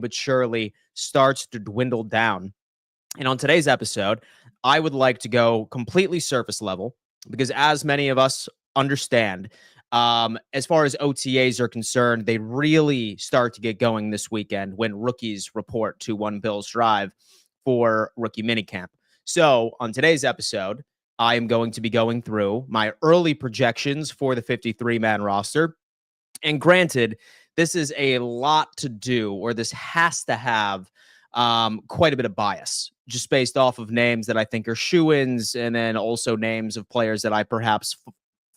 but surely starts to dwindle down. And on today's episode, I would like to go completely surface level because, as many of us understand, as far as OTAs are concerned, they really start to get going this weekend when rookies report to One Bills Drive for rookie minicamp. So on today's episode, I am going to be going through my early projections for the 53-man roster. And granted, this is a lot to do, or this has to have quite a bit of bias, just based off of names that I think are shoo-ins, and then also names of players that I perhaps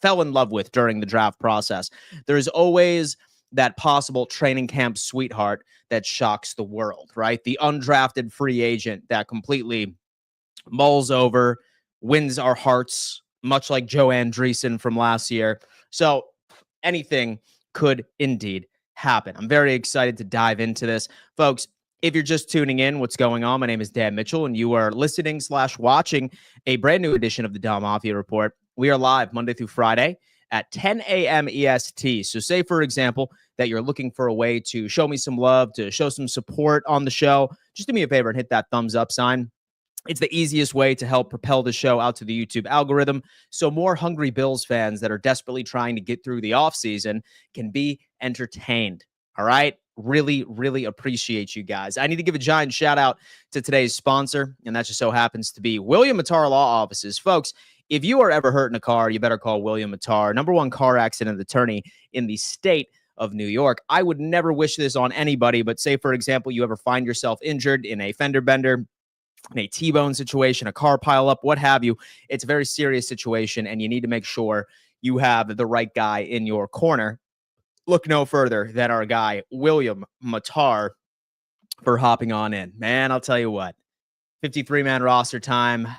fell in love with during the draft process. There's always that possible training camp sweetheart that shocks the world, right? The undrafted free agent that completely mulls over, wins our hearts, much like Joe Andreessen from last year. So anything could indeed happen. I'm very excited to dive into this. Folks, if you're just tuning in, what's going on? My name is Dan Mitchell, and you are listening/watching a brand new edition of the Mafia Report. We are live Monday through Friday at 10 a.m. EST. So say, for example, that you're looking for a way to show me some love, to show some support on the show. Just do me a favor and hit that thumbs up sign. It's the easiest way to help propel the show out to the YouTube algorithm so more hungry Bills fans that are desperately trying to get through the offseason can be entertained. All right? Really, really appreciate you guys. I need to give a giant shout out to today's sponsor, and that just so happens to be William Mattar Law Offices. Folks, if you are ever hurt in a car, you better call William Mattar, #1 car accident attorney in the state of New York. I would never wish this on anybody, but say, for example, you ever find yourself injured in a fender bender, in a T-bone situation, a car pileup, what have you. It's a very serious situation, and you need to make sure you have the right guy in your corner. Look no further than our guy, William Mattar, for hopping on in. Man, I'll tell you what, 53-man roster time.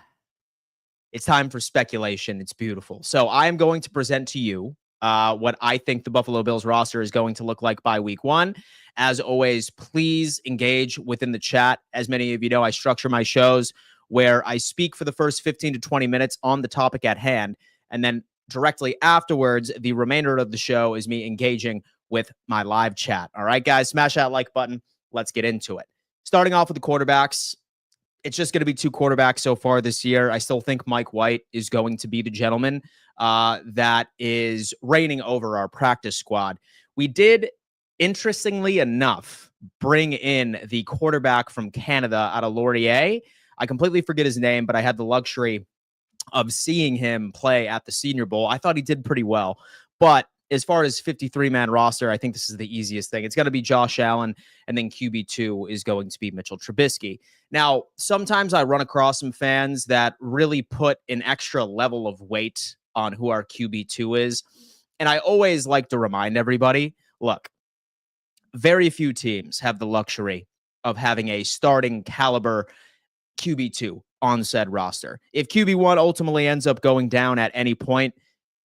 It's time for speculation. It's beautiful. So I am going to present to you what I think the Buffalo Bills roster is going to look like by week 1. As always, please engage within the chat. As many of you know, I structure my shows where I speak for the first 15 to 20 minutes on the topic at hand, and then directly afterwards, the remainder of the show is me engaging with my live chat. All right, guys, smash that like button. Let's get into it. Starting off with the quarterbacks, it's just going to be 2 quarterbacks so far this year. I still think Mike White is going to be the gentleman that is reigning over our practice squad. We did, interestingly enough, bring in the quarterback from Canada out of Laurier. I completely forget his name, but I had the luxury of seeing him play at the Senior Bowl. I thought he did pretty well. But as far as 53-man roster, I think this is the easiest thing. It's going to be Josh Allen, and then QB2 is going to be Mitchell Trubisky. Now, sometimes I run across some fans that really put an extra level of weight on who our QB2 is. And I always like to remind everybody, look, very few teams have the luxury of having a starting caliber QB2 on said roster. If QB1 ultimately ends up going down at any point,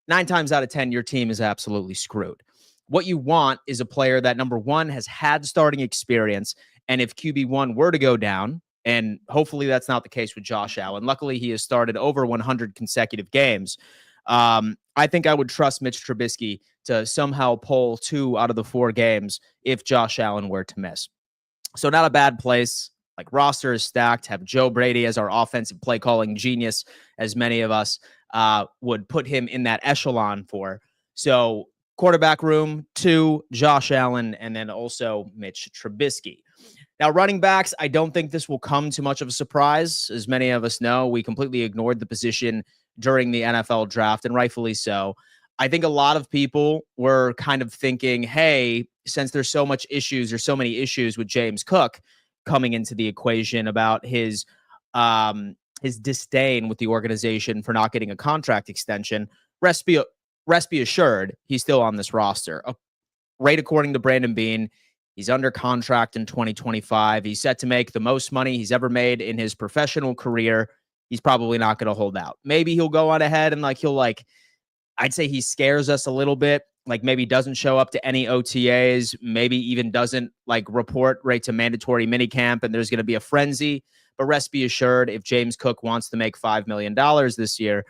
9 times out of 10, your team is absolutely screwed. What you want is a player that, #1, has had starting experience, and if QB1 were to go down, and hopefully that's not the case with Josh Allen. Luckily, he has started over 100 consecutive games. I think I would trust Mitch Trubisky to somehow pull 2 out of the 4 games if Josh Allen were to miss. So not a bad place. Like, roster is stacked. Have Joe Brady as our offensive play calling genius, as many of us would put him in that echelon for. So quarterback room, 2, Josh Allen, and then also Mitch Trubisky. Now, running backs, I don't think this will come to much of a surprise. As many of us know, we completely ignored the position during the NFL draft, and rightfully so. I think a lot of people were kind of thinking, hey, since there's so many issues with James Cook coming into the equation about his disdain with the organization for not getting a contract extension, rest be assured he's still on this roster. Right, according to Brandon Beane, he's under contract in 2025. He's set to make the most money he's ever made in his professional career. He's probably not going to hold out. Maybe he'll go on ahead and I'd say he scares us a little bit. Like, maybe doesn't show up to any OTAs, maybe even doesn't report right to mandatory minicamp, and there's going to be a frenzy. But rest be assured, if James Cook wants to make $5 million this year,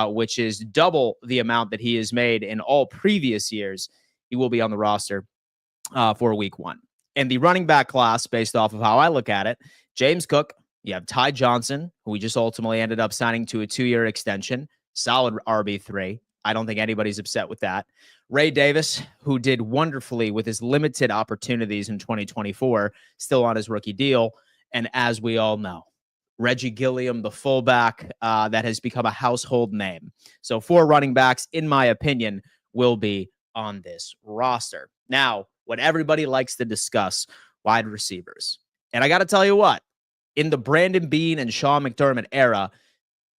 which is double the amount that he has made in all previous years, he will be on the roster for week 1. And the running back class, based off of how I look at it, James Cook, you have Ty Johnson, who we just ultimately ended up signing to a 2-year extension, solid RB3. I don't think anybody's upset with that. Ray Davis, who did wonderfully with his limited opportunities in 2024, still on his rookie deal. And as we all know, Reggie Gilliam, the fullback, that has become a household name. So 4 running backs, in my opinion, will be on this roster. Now, what everybody likes to discuss, wide receivers. And I got to tell you what, in the Brandon Beane and Sean McDermott era,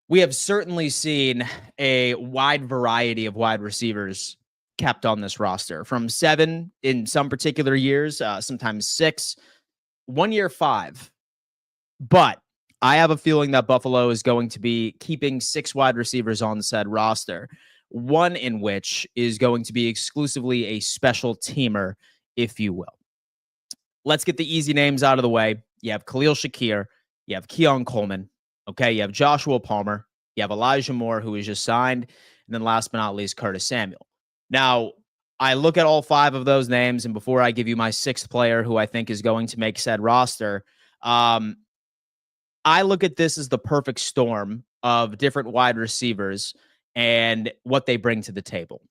we have certainly seen a wide variety of wide receivers kept on this roster, from 7 in some particular years, sometimes 6, 1 year 5. But I have a feeling that Buffalo is going to be keeping 6 wide receivers on said roster, one in which is going to be exclusively a special teamer, if you will. Let's get the easy names out of the way. You have Khalil Shakir, you have Keon Coleman, okay? You have Joshua Palmer, you have Elijah Moore, who was just signed, and then last but not least, Curtis Samuel. Now, I look at all 5 of those names, and before I give you my 6th player who I think is going to make said roster, I look at this as the perfect storm of different wide receivers and what they bring to the table.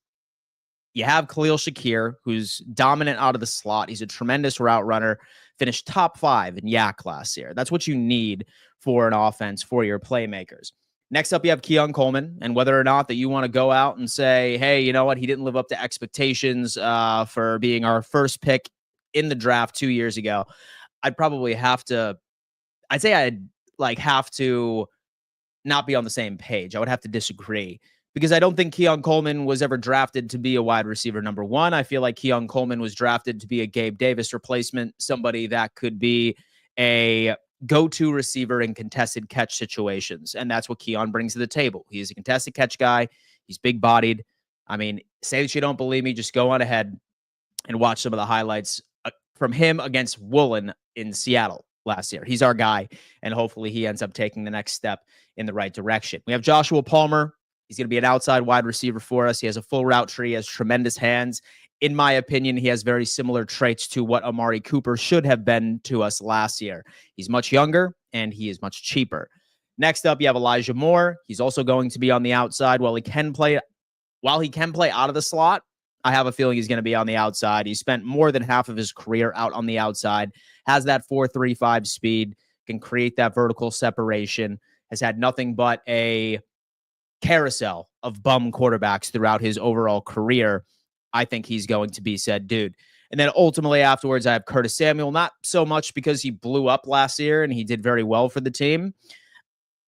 You have Khalil Shakir, who's dominant out of the slot. He's a tremendous route runner, finished top 5 in YAC last year. That's what you need for an offense for your playmakers. Next up, you have Keon Coleman, and whether or not that you want to go out and say, hey, you know what, he didn't live up to expectations for being our first pick in the draft 2 years ago, I'd say I'd have to not be on the same page. I would have to disagree, because I don't think Keon Coleman was ever drafted to be a wide receiver number 1. I feel like Keon Coleman was drafted to be a Gabe Davis replacement, somebody that could be a go-to receiver in contested catch situations. And that's what Keon brings to the table. He's a contested catch guy. He's big-bodied. I mean, say that you don't believe me, just go on ahead and watch some of the highlights from him against Woolen in Seattle last year. He's our guy, and hopefully he ends up taking the next step in the right direction. We have Joshua Palmer. He's going to be an outside wide receiver for us. He has a full route tree. He has tremendous hands. In my opinion, he has very similar traits to what Amari Cooper should have been to us last year. He's much younger, and he is much cheaper. Next up, you have Elijah Moore. He's also going to be on the outside. While he can play out of the slot, I have a feeling he's going to be on the outside. He spent more than half of his career out on the outside, has that 4.35 speed, can create that vertical separation, has had nothing but a carousel of bum quarterbacks throughout his overall career. I think he's going to be said dude. And then ultimately afterwards, I have Curtis Samuel, not so much because he blew up last year and he did very well for the team.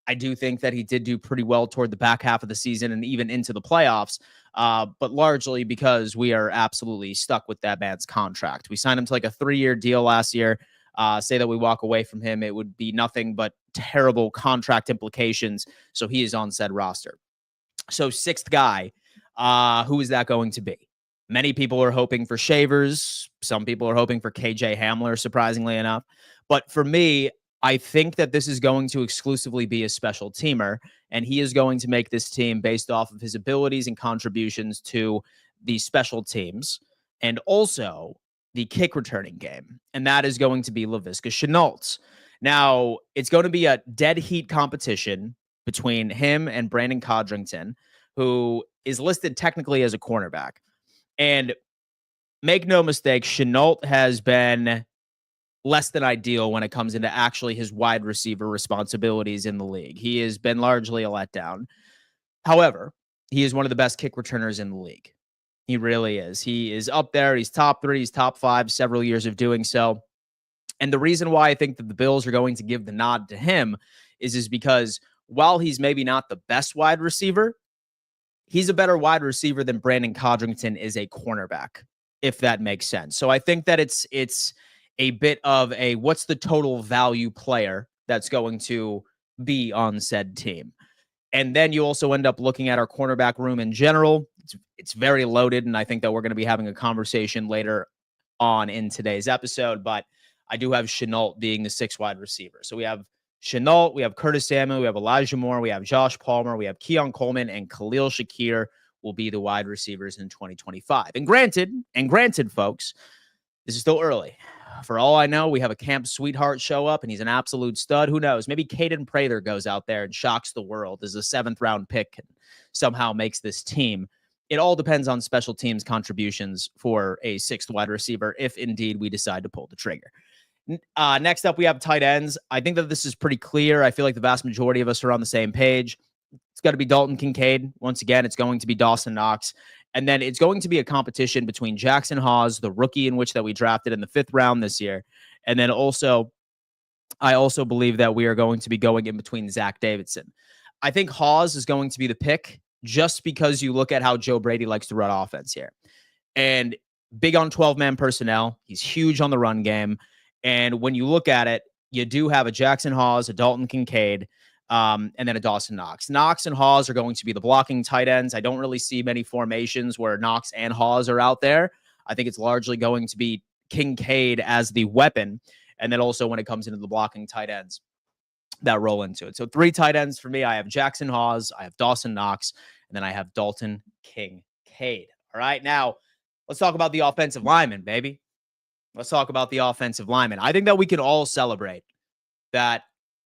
I do think that he did do pretty well toward the back half of the season and even into the playoffs, but largely because we are absolutely stuck with that man's contract. We signed him to like a 3-year deal last year. Say that we walk away from him, it would be nothing but terrible contract implications. So he is on said roster. So 6th guy, who is that going to be? Many people are hoping for Shavers. Some people are hoping for KJ Hamler, surprisingly enough. But for me, I think that this is going to exclusively be a special teamer, and he is going to make this team based off of his abilities and contributions to the special teams and also the kick returning game. And that is going to be Laviska Shenault. Now, it's going to be a dead heat competition between him and Brandon Codrington, who is listed technically as a cornerback. And make no mistake, Shenault has been less than ideal when it comes into actually his wide receiver responsibilities in the league. He has been largely a letdown. However, he is one of the best kick returners in the league. He really is. He is up there. He's top 3. He's top 5, several years of doing so. And the reason why I think that the Bills are going to give the nod to him is because while he's maybe not the best wide receiver, he's a better wide receiver than Brandon Codrington is a cornerback, if that makes sense. So I think that it's a bit of a what's the total value player that's going to be on said team. And then you also end up looking at our cornerback room in general. It's very loaded, and I think that we're going to be having a conversation later on in today's episode. But I do have Shenault being the 6th wide receiver. So we have Shenault, we have Curtis Samuel, we have Elijah Moore, we have Josh Palmer, we have Keon Coleman, and Khalil Shakir will be the wide receivers in 2025. And granted, folks, this is still early. For all I know, we have a camp sweetheart show up and he's an absolute stud. Who knows? Maybe Caden Prather goes out there and shocks the world as a 7th-round pick and somehow makes this team. It all depends on special teams contributions for a 6th wide receiver, if indeed we decide to pull the trigger. Next up, we have tight ends. I think that this is pretty clear. I feel like the vast majority of us are on the same page. It's got to be Dalton Kincaid. Once again, it's going to be Dawson Knox. And then it's going to be a competition between Jackson Hawes, the rookie in which that we drafted in the 5th round this year. And then also, I also believe that we are going to be going in between Zach Davidson. I think Hawes is going to be the pick just because you look at how Joe Brady likes to run offense here. And big on 12-man personnel. He's huge on the run game. And when you look at it, you do have a Jackson Hawes, a Dalton Kincaid, and then a Dawson Knox. Knox and Hawes are going to be the blocking tight ends. I don't really see many formations where Knox and Hawes are out there. I think it's largely going to be Kincaid as the weapon. And then also when it comes into the blocking tight ends that roll into it. So 3 tight ends for me. I have Jackson Hawes, I have Dawson Knox, and then I have Dalton Kincaid. All right, now let's talk about the offensive lineman, baby. Let's talk about the offensive lineman. I think that we can all celebrate that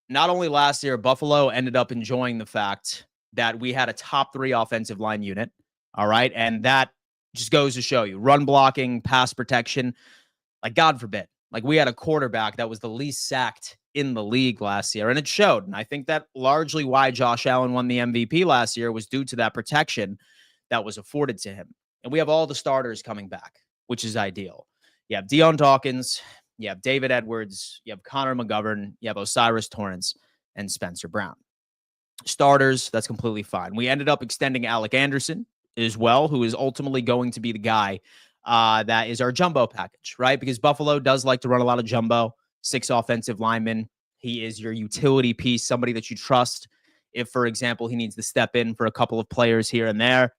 not only last year, Buffalo ended up enjoying the fact that we had a top 3 offensive line unit. All right. And that just goes to show you run blocking, pass protection, like God forbid. Like we had a quarterback that was the least sacked in the league last year. And it showed. And I think that largely why Josh Allen won the MVP last year was due to that protection that was afforded to him. And we have all the starters coming back, which is ideal. You have Deion Dawkins, you have David Edwards, you have Connor McGovern, you have Osiris Torrance, and Spencer Brown. Starters, that's completely fine. We ended up extending Alec Anderson as well, who is ultimately going to be the guy that is our jumbo package, right? Because Buffalo does like to run a lot of jumbo, 6 offensive linemen. He is your utility piece, somebody that you trust. If, for example, he needs to step in for a couple of players here and there,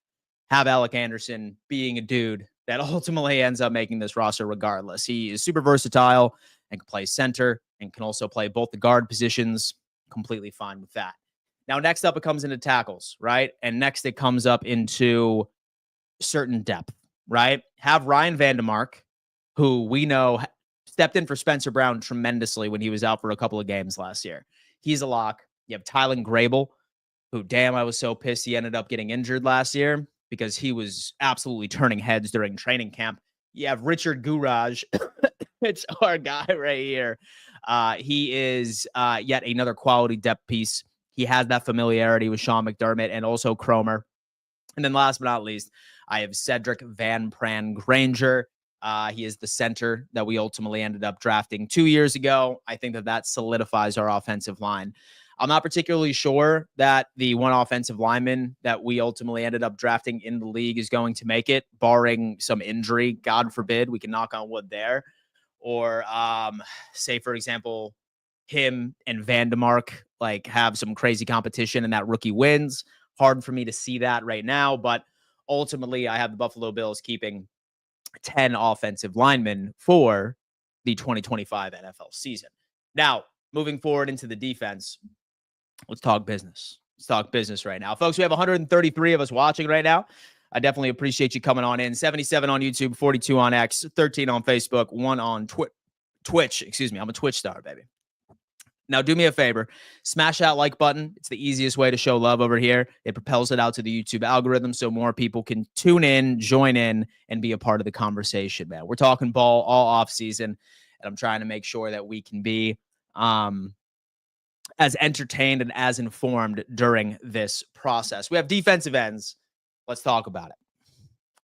have Alec Anderson being a dude that ultimately ends up making this roster regardless. He is super versatile and can play center and can also play both the guard positions. Completely fine with that. Now, next up, it comes into tackles, right? And next it comes up into certain depth, right? Have Ryan Vandemark, who we know stepped in for Spencer Brown tremendously when he was out for a couple of games last year. He's a lock. You have Tylen Grable, who, damn, I was so pissed he ended up getting injured last year, because he was absolutely turning heads during training camp. You have Richard Gourage. It's our guy right here. He is yet another quality depth piece. He has that familiarity with Sean McDermott and also Cromer. And then last but not least, I have Cedric Van Pran Granger. He is the center that we ultimately ended up drafting 2 years ago. I think that solidifies our offensive line. I'm not particularly sure that the one offensive lineman that we ultimately ended up drafting in the league is going to make it, barring some injury. God forbid, we can knock on wood there. Or say, for example, him and Vandemark like have some crazy competition and that rookie wins. Hard for me to see that right now, but ultimately I have the Buffalo Bills keeping 10 offensive linemen for the 2025 NFL season. Now, moving forward into the defense, let's talk business. Let's talk business right now. Folks, we have 133 of us watching right now. I definitely appreciate you coming on in. 77 on YouTube, 42 on X, 13 on Facebook, 1 on Twitch. Excuse me. I'm a Twitch star, baby. Now, do me a favor. Smash that like button. It's the easiest way to show love over here. It propels it out to the YouTube algorithm so more people can tune in, join in, and be a part of the conversation, man. We're talking ball all off season, and I'm trying to make sure that we can be as entertained and as informed during this process. We have defensive ends. Let's talk about it.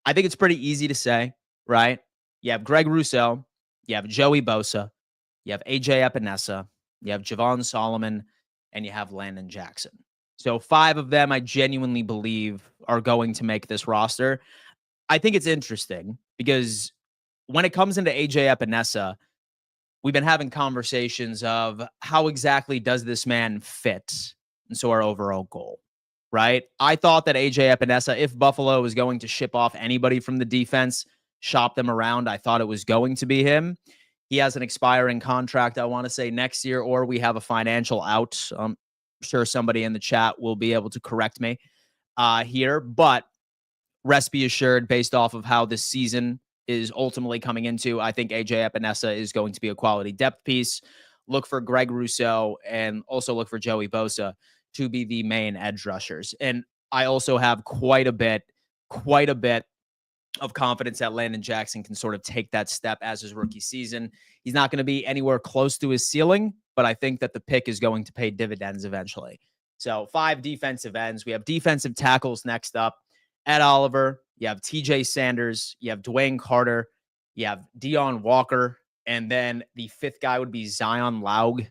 I think it's pretty easy to say, right? You have Greg Rousseau, you have Joey Bosa, you have AJ Epinesa, you have Javon Solomon, and you have Landon Jackson. So 5 of them I genuinely believe are going to make this roster. I think it's interesting because when it comes into AJ Epinesa, we've been having conversations of how exactly does this man fit into our overall goal, right? I thought that AJ Epinesa, if Buffalo was going to ship off anybody from the defense, shop them around, I thought it was going to be him. He has an expiring contract, I want to say next year, or we have a financial out. I'm sure somebody in the chat will be able to correct me here, but rest be assured, based off of how this season is ultimately coming into. I think AJ Epinesa is going to be a quality depth piece. Look for Greg Rousseau and also look for Joey Bosa to be the main edge rushers. And I also have quite a bit of confidence that Landon Jackson can sort of take that step as his rookie season. He's not going to be anywhere close to his ceiling, but I think that the pick is going to pay dividends eventually. So 5 defensive ends. We have defensive tackles next up. Ed Oliver, you have TJ Sanders, you have Dwayne Carter, you have Deion Walker, and then the 5th guy would be Zion Laug,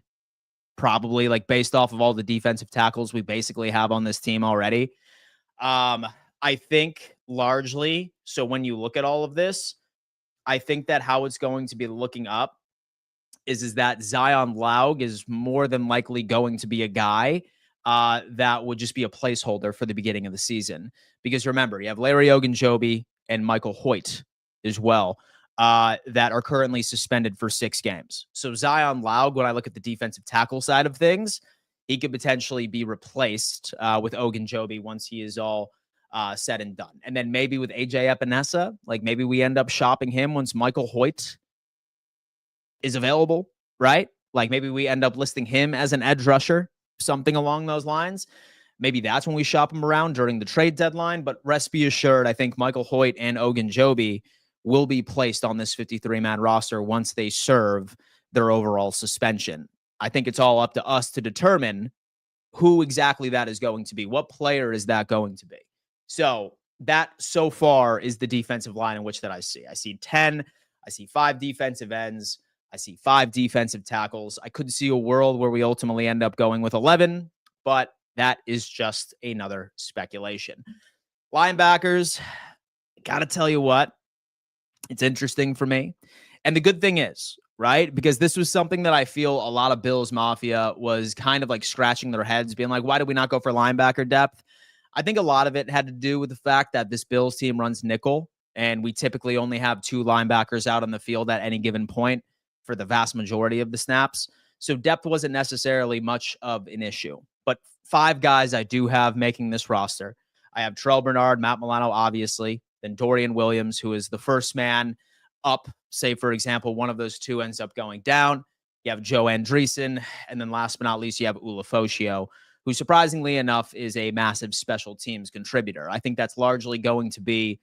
probably, like, based off of all the defensive tackles we basically have on this team already. I think largely, so when you look at all of this, I think that how it's going to be looking up is that Zion Laug is more than likely going to be a guy that would just be a placeholder for the beginning of the season. Because remember, you have Larry Ogunjobi and Michael Hoyt as well that are currently suspended for 6 games. So Zion Laug, when I look at the defensive tackle side of things, he could potentially be replaced with Ogunjobi once he is all said and done. And then maybe with AJ Epinesa, like maybe we end up shopping him once Michael Hoyt is available, right? Like maybe we end up listing him as an edge rusher, something along those lines. Maybe that's when we shop him around during the trade deadline. But rest be assured, I think Michael Hoyt and Ogunjobi will be placed on this 53-man roster once they serve their overall suspension. I think it's all up to us to determine who exactly that is going to be. What player is that going to be? So that so far is the defensive line in which that I see. I see 10. I see 5 defensive ends. I see 5 defensive tackles. I could see a world where we ultimately end up going with 11, but that is just another speculation. Linebackers, got to tell you what, it's interesting for me. And the good thing is, right, because this was something that I feel a lot of Bills Mafia was kind of like scratching their heads, being like, why did we not go for linebacker depth? I think a lot of it had to do with the fact that this Bills team runs nickel, and we typically only have 2 linebackers out on the field at any given point for the vast majority of the snaps. So depth wasn't necessarily much of an issue. But 5 guys I do have making this roster. I have Terrell Bernard, Matt Milano, obviously, then Dorian Williams, who is the first man up. Say, for example, one of those 2 ends up going down. You have Joe Andreessen, and then last but not least, you have Ulofoshio, who surprisingly enough is a massive special teams contributor. I think that's largely going to be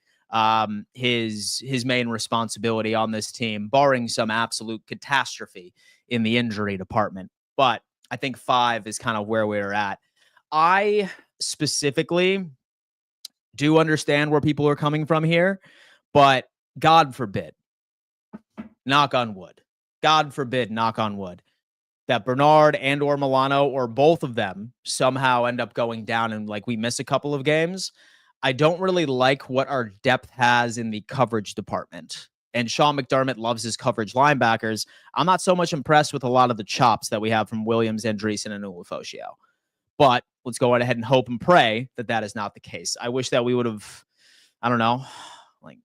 his main responsibility on this team, barring some absolute catastrophe in the injury department. But I think 5 is kind of where we're at. I specifically do understand where people are coming from here, but God forbid, knock on wood, God forbid, knock on wood, that Bernard and or Milano or both of them somehow end up going down and like we miss a couple of games. I don't really like what our depth has in the coverage department. And Sean McDermott loves his coverage linebackers. I'm not so much impressed with a lot of the chops that we have from Williams, Andreessen, and Ulofoshio. But let's go ahead and hope and pray that that is not the case. I wish that we would have, I don't know, like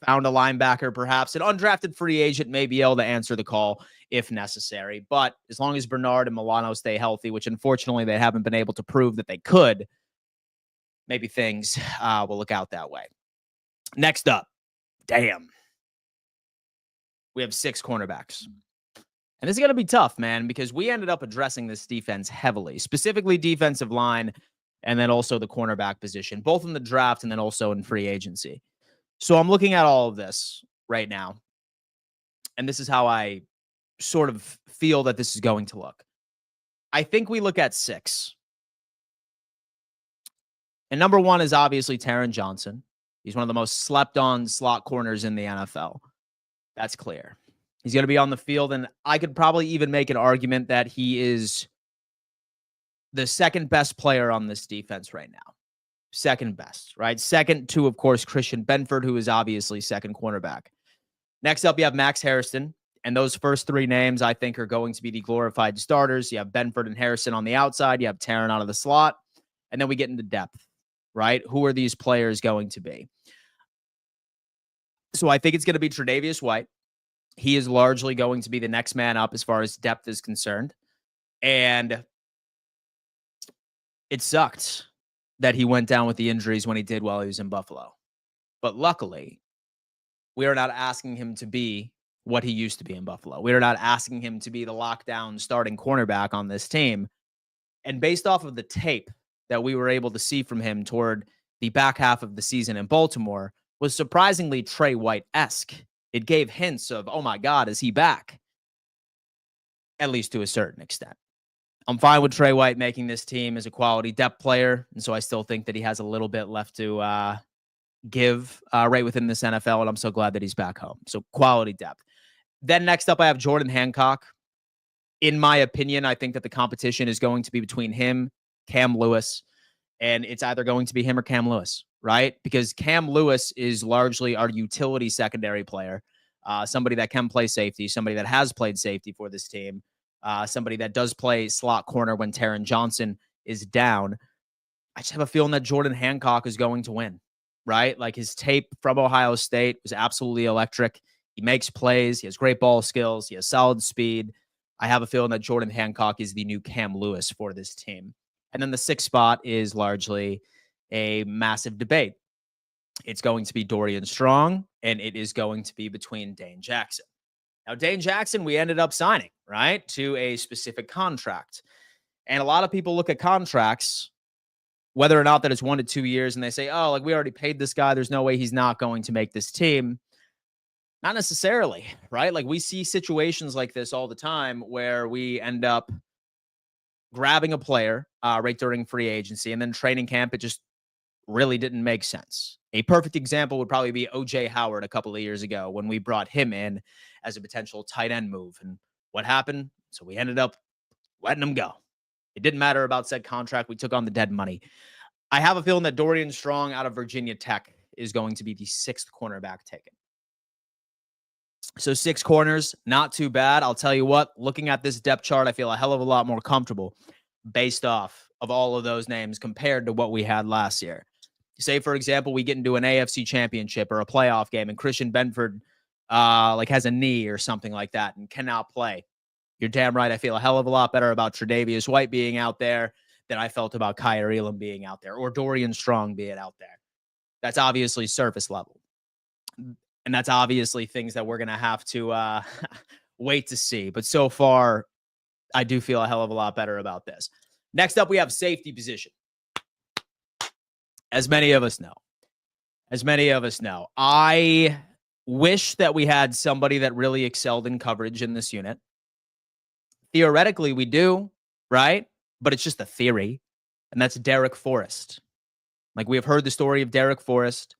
found a linebacker, perhaps an undrafted free agent may be able to answer the call if necessary. But as long as Bernard and Milano stay healthy, which unfortunately they haven't been able to prove that they could, maybe things will look out that way. Next up, damn. We have 6 cornerbacks. And this is going to be tough, man, because we ended up addressing this defense heavily, specifically defensive line, and then also the cornerback position, both in the draft and then also in free agency. So I'm looking at all of this right now, and this is how I sort of feel that this is going to look. I think we look at 6. And number 1 is obviously Taron Johnson. He's one of the most slept-on slot corners in the NFL. That's clear. He's going to be on the field, and I could probably even make an argument that he is the second best player on this defense right now. Second best, right? Second to, of course, Christian Benford, who is obviously second cornerback. Next up, you have Max Harrison. And those first 3 names, I think, are going to be the glorified starters. You have Benford and Harrison on the outside. You have Taron out of the slot. And then we get into depth, right? Who are these players going to be? So I think it's going to be Tre'Davious White. He is largely going to be the next man up as far as depth is concerned. And it sucked that he went down with the injuries when he did while he was in Buffalo. But luckily, we are not asking him to be what he used to be in Buffalo. We are not asking him to be the lockdown starting cornerback on this team. And based off of the tape that we were able to see from him toward the back half of the season in Baltimore was surprisingly Trey White-esque. It gave hints of, oh my God, is he back? At least to a certain extent. I'm fine with Trey White making this team as a quality depth player. And so I still think that he has a little bit left to give right within this NFL. And I'm so glad that he's back home. So quality depth. Then next up, I have Jordan Hancock. In my opinion, I think that the competition is going to be between him, Cam Lewis, and it's either going to be him or Cam Lewis, right? Because Cam Lewis is largely our utility secondary player, somebody that can play safety, somebody that has played safety for this team, somebody that does play slot corner when Taron Johnson is down. I just have a feeling that Jordan Hancock is going to win, right? Like his tape from Ohio State was absolutely electric. He makes plays. He has great ball skills. He has solid speed. I have a feeling that Jordan Hancock is the new Cam Lewis for this team. And then the sixth spot is largely a massive debate. It's going to be Dorian Strong, and it is going to be between Dane Jackson. Now, Dane Jackson, we ended up signing, right, to a specific contract. And a lot of people look at contracts, whether or not that it's 1 to 2 years, and they say, oh, like we already paid this guy. There's no way he's not going to make this team. Not necessarily, right? Like we see situations like this all the time where we end up grabbing a player right during free agency, and then training camp, it just really didn't make sense. A perfect example would probably be O.J. Howard a couple of years ago when we brought him in as a potential tight end move. And what happened? So we ended up letting him go. It didn't matter about said contract. We took on the dead money. I have a feeling that Dorian Strong out of Virginia Tech is going to be the 6th cornerback taken. So 6 corners, not too bad. I'll tell you what, looking at this depth chart, I feel a hell of a lot more comfortable based off of all of those names compared to what we had last year. Say, for example, we get into an AFC championship or a playoff game and Christian Benford has a knee or something like that and cannot play. You're damn right. I feel a hell of a lot better about Tre'Davious White being out there than I felt about Kyer Elam being out there or Dorian Strong being out there. That's obviously surface level. And that's obviously things that we're going to have to wait to see. But so far, I do feel a hell of a lot better about this. Next up, we have safety position. As many of us know, I wish that we had somebody that really excelled in coverage in this unit. Theoretically, we do, right? But it's just a theory. And that's Derek Forrest. Like we have heard the story of Derek Forrest.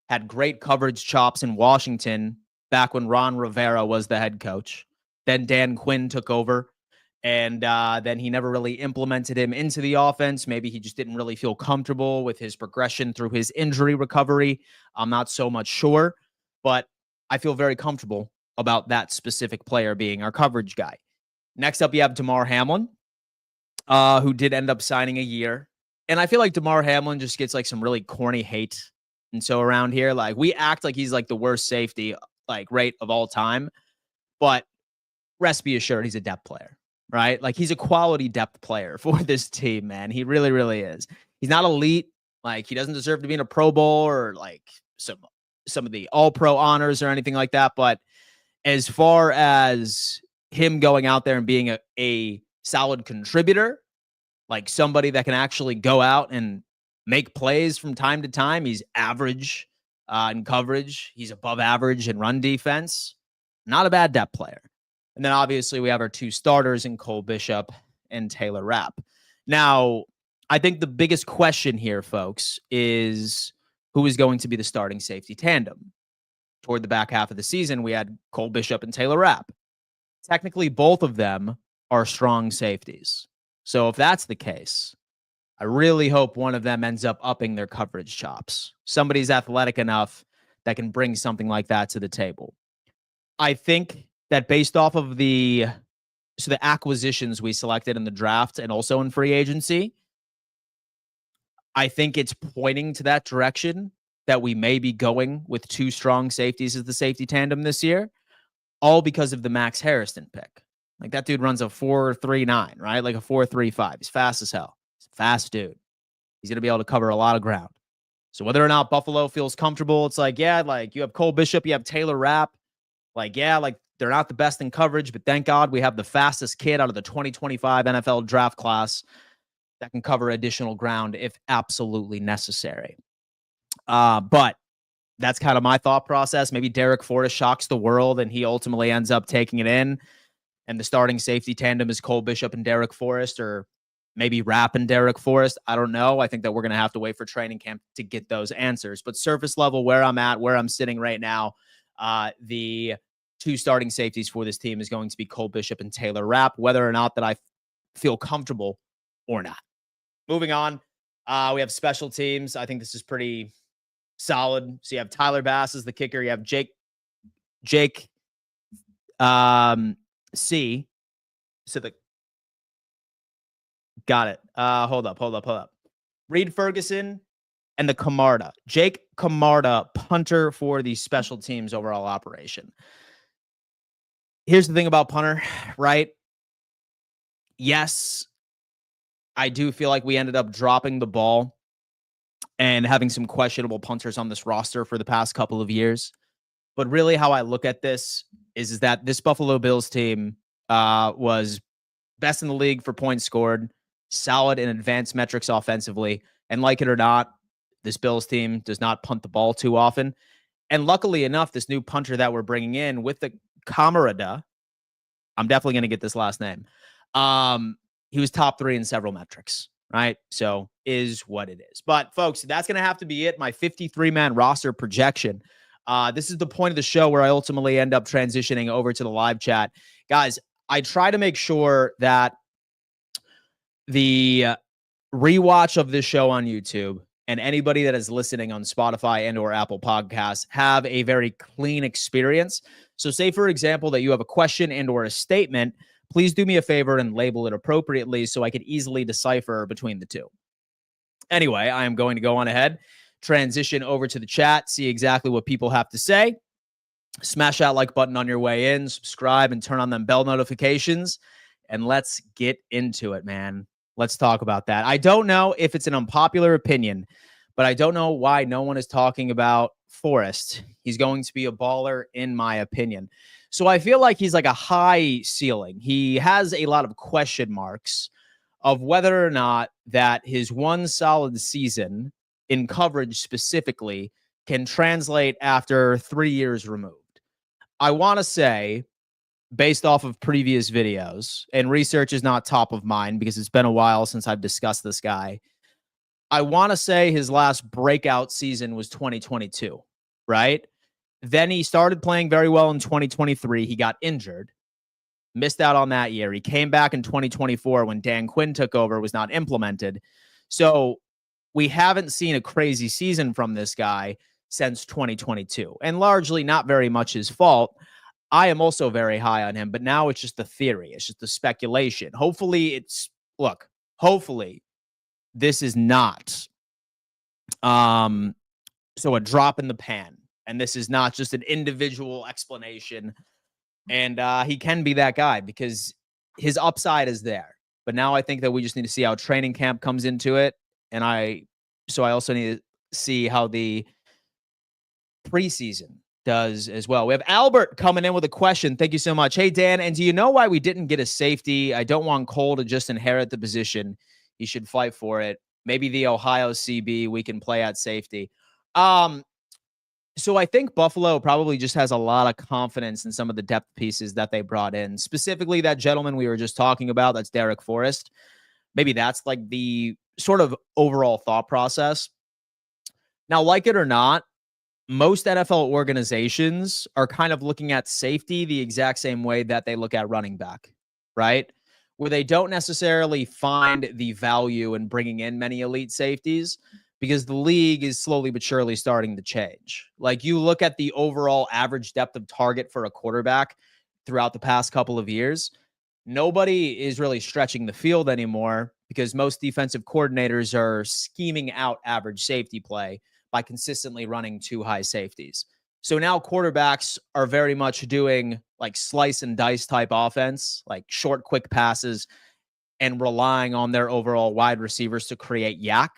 Had great coverage chops in Washington back when Ron Rivera was the head coach. Then Dan Quinn took over, and then he never really implemented him into the offense. Maybe he just didn't really feel comfortable with his progression through his injury recovery. I'm not so much sure, but I feel very comfortable about that specific player being our coverage guy. Next up, you have Damar Hamlin, who did end up signing a year. And I feel like Damar Hamlin just gets like some really corny hate. And so around here, like we act like he's like the worst safety rate of all time, but rest be assured he's a depth player, right? Like he's a quality depth player for this team, man. He really, really is. He's not elite. Like he doesn't deserve to be in a Pro Bowl or like some of the All-Pro honors or anything like that. But as far as him going out there and being a solid contributor, like somebody that can actually go out and make plays from time to time. He's average in coverage. He's above average in run defense. Not a bad depth player. And then obviously we have our 2 starters in Cole Bishop and Taylor Rapp. Now, I think the biggest question here, folks, is who is going to be the starting safety tandem. Toward the back half of the season, we had Cole Bishop and Taylor Rapp. Technically, both of them are strong safeties. So if that's the case, I really hope one of them ends up upping their coverage chops. Somebody's athletic enough that can bring something like that to the table. I think that based off of the acquisitions we selected in the draft and also in free agency, I think it's pointing to that direction that we may be going with 2 strong safeties as the safety tandem this year, all because of the Max Harrison pick. Like that dude runs a 4.39, right? Like a 4.35. He's fast as hell. Fast dude. He's going to be able to cover a lot of ground. So whether or not Buffalo feels comfortable, it's like, yeah, like you have Cole Bishop, you have Taylor Rapp. Like, yeah, like they're not the best in coverage, but thank God we have the fastest kid out of the 2025 NFL draft class that can cover additional ground if absolutely necessary. But that's kind of my thought process. Maybe Derek Forrest shocks the world and he ultimately ends up taking it in. And the starting safety tandem is Cole Bishop and Derek Forrest, or maybe Rapp and Derek Forrest. I don't know. I think that we're going to have to wait for training camp to get those answers. But surface level, where I'm at, where I'm sitting right now, the two starting safeties for this team is going to be Cole Bishop and Taylor Rapp, whether or not that I feel comfortable or not. Moving on, we have special teams. I think this is pretty solid. So you have Tyler Bass as the kicker. You have Jake C. So got it. Hold up. Reed Ferguson and the Camarda. Jake Camarda, punter for the special teams overall operation. Here's the thing about punter, right? Yes, I do feel like we ended up dropping the ball and having some questionable punters on this roster for the past couple of years. But really how I look at this is that this Buffalo Bills team was best in the league for points scored, solid in advanced metrics offensively. And like it or not, this Bills team does not punt the ball too often. And luckily enough, this new punter that we're bringing in with the Camarada, I'm definitely going to get this last name. He was top 3 in several metrics, right? So is what it is. But folks, that's going to have to be it. My 53-man roster projection. This is the point of the show where I ultimately end up transitioning over to the live chat. Guys, I try to make sure that the rewatch of this show on YouTube and anybody that is listening on Spotify and or Apple Podcasts have a very clean experience. So say, for example, that you have a question and or a statement, please do me a favor and label it appropriately so I could easily decipher between the two. Anyway, I am going to go on ahead, transition over to the chat, see exactly what people have to say. Smash that like button on your way in, subscribe, and turn on them bell notifications. And let's get into it, man. Let's talk about that. I don't know if it's an unpopular opinion, but I don't know why no one is talking about Forrest. He's going to be a baller, in my opinion. So I feel like he's like a high ceiling. He has a lot of question marks of whether or not that his one solid season in coverage specifically can translate after 3 years removed. I want to say, based off of previous videos, and research is not top of mind because it's been a while since I've discussed this guy, I want to say his last breakout season was 2022, right? Then he started playing very well in 2023. He got injured, missed out on that year. He came back in 2024 when Dan Quinn took over, was not implemented. So we haven't seen a crazy season from this guy since 2022, and largely not very much his fault. I am also very high on him, but now it's just the theory. It's just the speculation. Hopefully this is not so a drop in the pan, and this is not just an individual explanation. And he can be that guy because his upside is there. But now I think that we just need to see how training camp comes into it. And I also need to see how the preseason does as well. We have Albert coming in with a question. Thank you so much. Hey, Dan, and do you know why we didn't get a safety? I don't want Cole to just inherit the position. He should fight for it. Maybe the Ohio CB, we can play at safety. So I think Buffalo probably just has a lot of confidence in some of the depth pieces that they brought in, specifically that gentleman we were just talking about. That's Derek Forrest. Maybe that's like the sort of overall thought process. Now, like it or not, most NFL organizations are kind of looking at safety the exact same way that they look at running back, right? Where they don't necessarily find the value in bringing in many elite safeties because the league is slowly but surely starting to change. Like you look at the overall average depth of target for a quarterback throughout the past couple of years, nobody is really stretching the field anymore because most defensive coordinators are scheming out average safety play by consistently running 2 high safeties. So now quarterbacks are very much doing like slice and dice type offense, like short, quick passes, and relying on their overall wide receivers to create yak.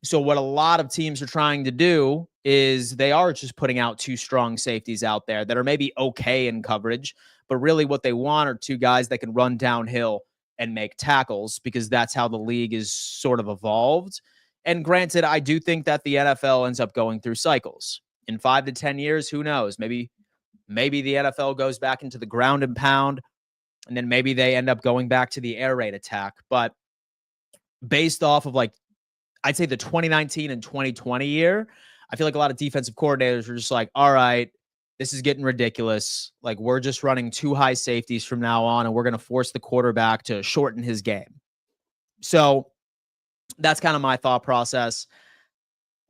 So what a lot of teams are trying to do is they are just putting out two strong safeties out there that are maybe okay in coverage, but really what they want are two guys that can run downhill and make tackles, because that's how the league is sort of evolved. And granted, I do think that the NFL ends up going through cycles. In 5 to 10 years, who knows? Maybe the NFL goes back into the ground and pound, and then maybe they end up going back to the air raid attack. But based off of, like, I'd say the 2019 and 2020 year, I feel like a lot of defensive coordinators were just like, all right, this is getting ridiculous. Like, we're just running two high safeties from now on, and we're going to force the quarterback to shorten his game. So that's kind of my thought process.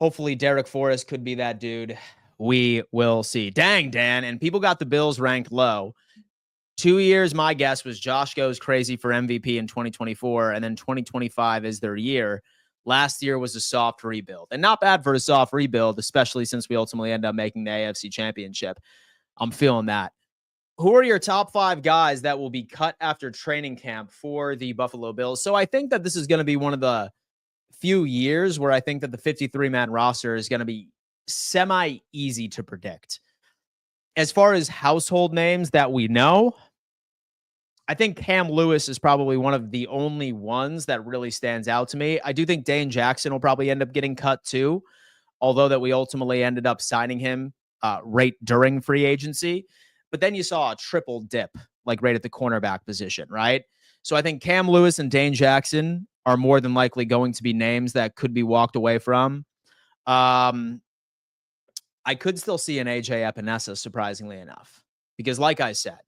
Hopefully Derek Forrest could be that dude. We will see. Dang, Dan. And people got the Bills ranked low. 2 years, my guess was Josh goes crazy for MVP in 2024, and then 2025 is their year. Last year was a soft rebuild, and not bad for a soft rebuild, especially since we ultimately end up making the AFC Championship. I'm feeling that. Who are your top 5 guys that will be cut after training camp for the Buffalo Bills? So I think that this is going to be one of the few years where I think that the 53-man roster is going to be semi-easy to predict. As far as household names that we know, I think Cam Lewis is probably one of the only ones that really stands out to me. I do think Dane Jackson will probably end up getting cut too, although that we ultimately ended up signing him right during free agency. But then you saw a triple dip, like right at the cornerback position, right? So I think Cam Lewis and Dane Jackson are more than likely going to be names that could be walked away from. I could still see an AJ Epinesa, surprisingly enough, because like I said,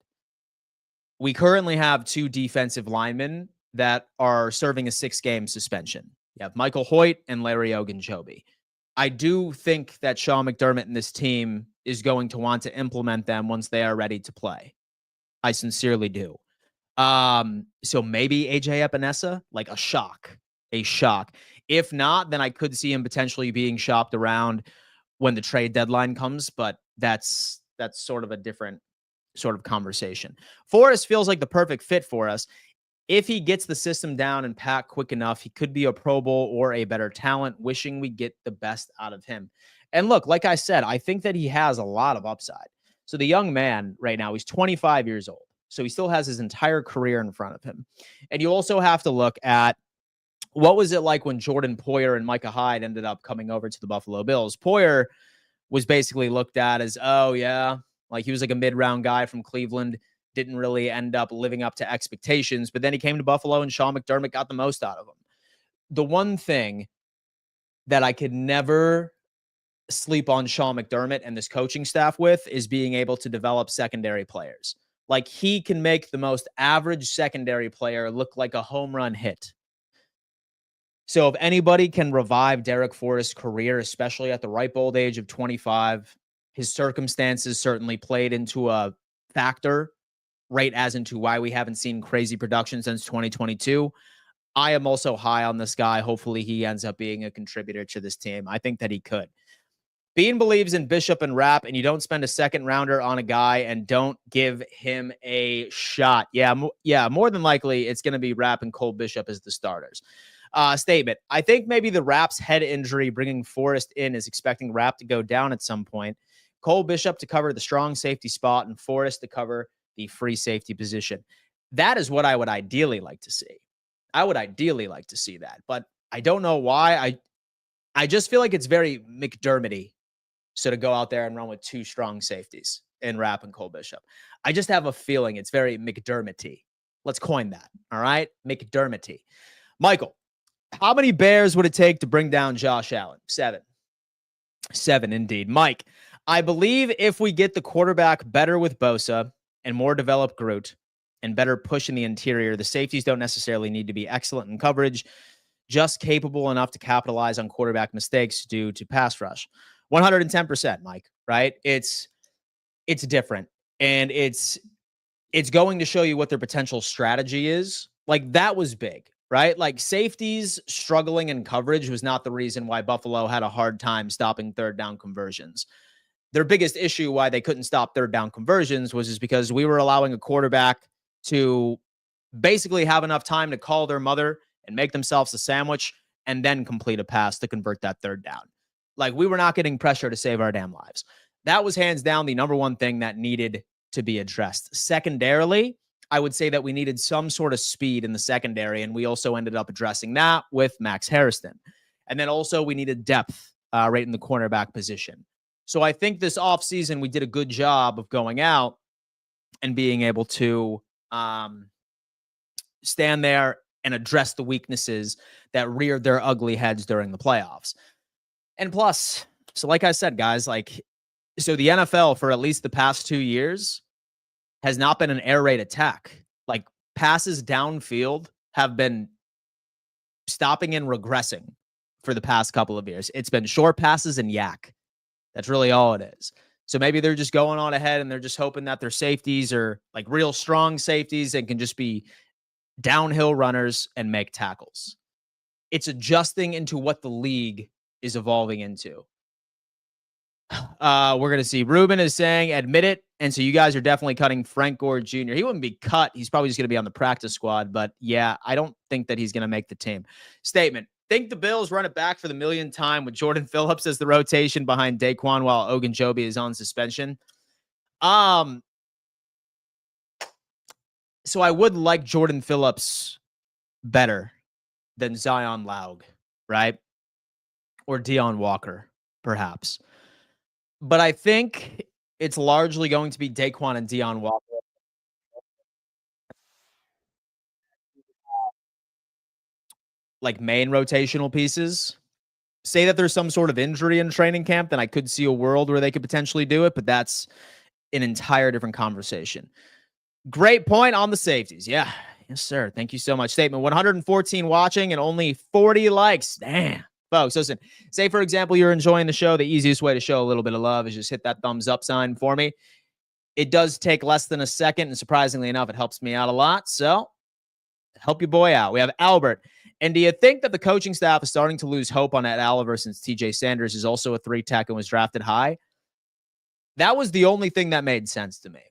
we currently have 2 defensive linemen that are serving a 6-game suspension. You have Michael Hoyt and Larry Ogunjobi. I do think that Sean McDermott and this team is going to want to implement them once they are ready to play. I sincerely do. So maybe AJ Epinesa, like a shock. If not, then I could see him potentially being shopped around when the trade deadline comes, but that's sort of a different sort of conversation. Forrest feels like the perfect fit for us. If he gets the system down and packed quick enough, he could be a Pro Bowl or a better talent, wishing we get the best out of him. And look, like I said, I think that he has a lot of upside. So the young man right now, he's 25 years old. So he still has his entire career in front of him. And you also have to look at what was it like when Jordan Poyer and Micah Hyde ended up coming over to the Buffalo Bills. Poyer was basically looked at as, oh, yeah, like he was like a mid-round guy from Cleveland, didn't really end up living up to expectations, but then he came to Buffalo and Sean McDermott got the most out of him. The one thing that I could never sleep on Sean McDermott and this coaching staff with is being able to develop secondary players. Like, he can make the most average secondary player look like a home run hit. So if anybody can revive Derek Forrest's career, especially at the ripe old age of 25, his circumstances certainly played into a factor, right, as into why we haven't seen crazy production since 2022. I am also high on this guy. Hopefully he ends up being a contributor to this team. I think that he could. Bean believes in Bishop and Rapp, and you don't spend a second rounder on a guy and don't give him a shot. Yeah, more than likely it's going to be Rapp and Cole Bishop as the starters. Statement. I think maybe the Rapp's head injury bringing Forrest in is expecting Rapp to go down at some point. Cole Bishop to cover the strong safety spot and Forrest to cover the free safety position. That is what I would ideally like to see. I would ideally like to see that, but I don't know why. I just feel like it's very McDermott-y. So to go out there and run with 2 strong safeties in Rapp and Cole Bishop. I just have a feeling it's very McDermott-y. Let's coin that. All right? McDermott-y. Michael, how many Bears would it take to bring down Josh Allen? 7. 7 indeed. Mike, I believe if we get the quarterback better with Bosa and more developed Groot and better push in the interior, the safeties don't necessarily need to be excellent in coverage, just capable enough to capitalize on quarterback mistakes due to pass rush. 110%, Mike, right? It's different. And it's going to show you what their potential strategy is. Like, that was big, right? Like, safeties struggling in coverage was not the reason why Buffalo had a hard time stopping third down conversions. Their biggest issue why they couldn't stop third down conversions was because we were allowing a quarterback to basically have enough time to call their mother and make themselves a sandwich and then complete a pass to convert that third down. Like, we were not getting pressure to save our damn lives. That was hands down the number one thing that needed to be addressed. Secondarily, I would say that we needed some sort of speed in the secondary, and we also ended up addressing that with Max Harrison. And then also we needed depth right in the cornerback position. So I think this offseason we did a good job of going out and being able to stand there and address the weaknesses that reared their ugly heads during the playoffs. And plus, so like I said, guys, so the NFL for at least the past 2 years has not been an air raid attack. Like, passes downfield have been stopping and regressing for the past couple of years. It's been short passes and yak. That's really all it is. So maybe they're just going on ahead and they're just hoping that their safeties are like real strong safeties and can just be downhill runners and make tackles. It's adjusting into what the league is evolving into. We're going to see. Ruben is saying, admit it. And so you guys are definitely cutting Frank Gore Jr. He wouldn't be cut. He's probably just going to be on the practice squad. But yeah, I don't think that he's going to make the team. Statement. Think the Bills run it back for the millionth time with Jordan Phillips as the rotation behind Daquan while Ogunjobi is on suspension. So I would like Jordan Phillips better than Zion Laug, right? Or Deion Walker, perhaps. But I think it's largely going to be Daquan and Deion Walker. Like, main rotational pieces. Say that there's some sort of injury in training camp, then I could see a world where they could potentially do it, but that's an entire different conversation. Great point on the safeties. Yeah. Yes, sir. Thank you so much. Statement. 114 watching and only 40 likes. Damn. Folks, listen, say, for example, you're enjoying the show. The easiest way to show a little bit of love is just hit that thumbs up sign for me. It does take less than a second, and surprisingly enough, it helps me out a lot. So help your boy out. We have Albert. And do you think that the coaching staff is starting to lose hope on Ed Oliver since TJ Sanders is also a 3-tech and was drafted high? That was the only thing that made sense to me.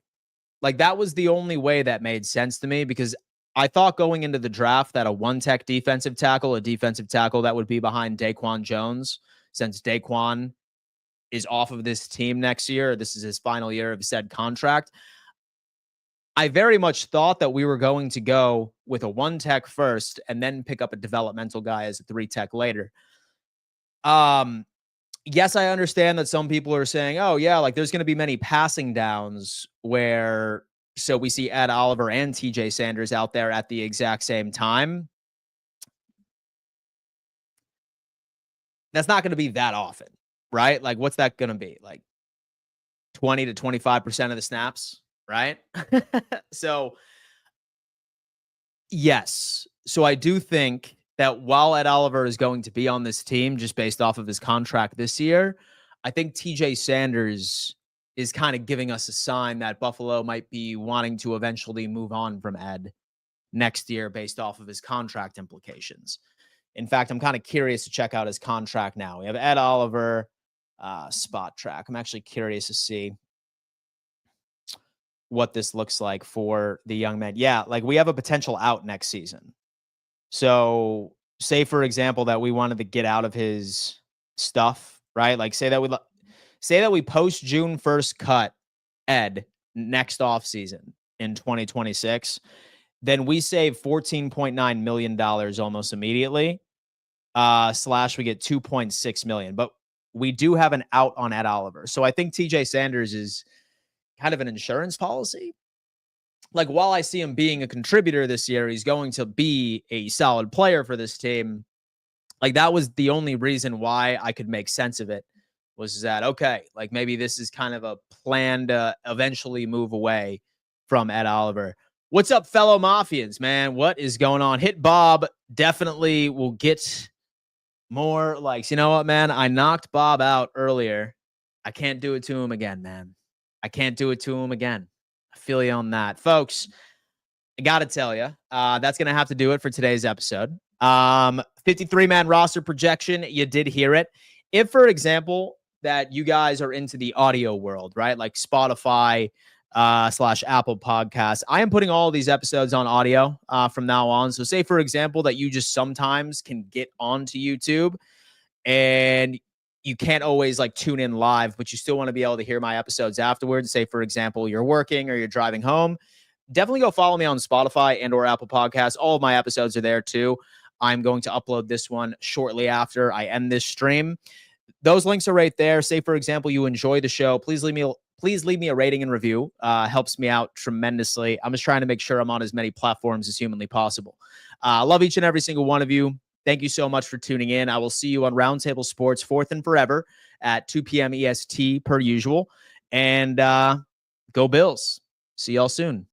Like, that was the only way that made sense to me, because I thought going into the draft that a 1-tech defensive tackle, a defensive tackle that would be behind Daquan Jones, since Daquan is off of this team next year. This is his final year of said contract. I very much thought that we were going to go with a 1-tech first and then pick up a developmental guy as a 3-tech later. Yes, I understand that some people are saying, oh, yeah, like there's going to be many passing downs where, so we see Ed Oliver and TJ Sanders out there at the exact same time. That's not going to be that often, right? Like, what's that going to be? Like 20 to 25% of the snaps, right? So, yes. So I do think that while Ed Oliver is going to be on this team just based off of his contract this year, I think TJ Sanders is kind of giving us a sign that Buffalo might be wanting to eventually move on from Ed next year based off of his contract implications. In fact, I'm kind of curious to check out his contract now. We have Ed Oliver, spot track. I'm actually curious to see what this looks like for the young man. Yeah, like we have a potential out next season. So say, for example, that we wanted to get out of his stuff, right? Like say that we post June 1st cut Ed next offseason in 2026, then we save $14.9 million almost immediately. Slash we get $2.6 million. But we do have an out on Ed Oliver. So I think TJ Sanders is kind of an insurance policy. Like, while I see him being a contributor this year, he's going to be a solid player for this team. Like, that was the only reason why I could make sense of it, was that, okay, like maybe this is kind of a plan to eventually move away from Ed Oliver. What's up, fellow Mafians, man? What is going on? Hit Bob definitely will get more likes. You know what, man? I knocked Bob out earlier. I can't do it to him again, man. I can't do it to him again. I feel you on that. Folks, I got to tell you, that's going to have to do it for today's episode. 53-man roster projection. You did hear it. If, for example, that you guys are into the audio world, right? Like Spotify, / Apple Podcasts. I am putting all of these episodes on audio from now on. So say, for example, that you just sometimes can get onto YouTube and you can't always like tune in live, but you still want to be able to hear my episodes afterwards. Say, for example, you're working or you're driving home. Definitely go follow me on Spotify and or Apple Podcasts. All of my episodes are there too. I'm going to upload this one shortly after I end this stream. Those links are right there. Say, for example, you enjoy the show. Please leave me a rating and review. Helps me out tremendously. I'm just trying to make sure I'm on as many platforms as humanly possible. Love each and every single one of you. Thank you so much for tuning in. I will see you on Roundtable Sports Fourth and Forever at 2 p.m. EST per usual. And go Bills. See y'all soon.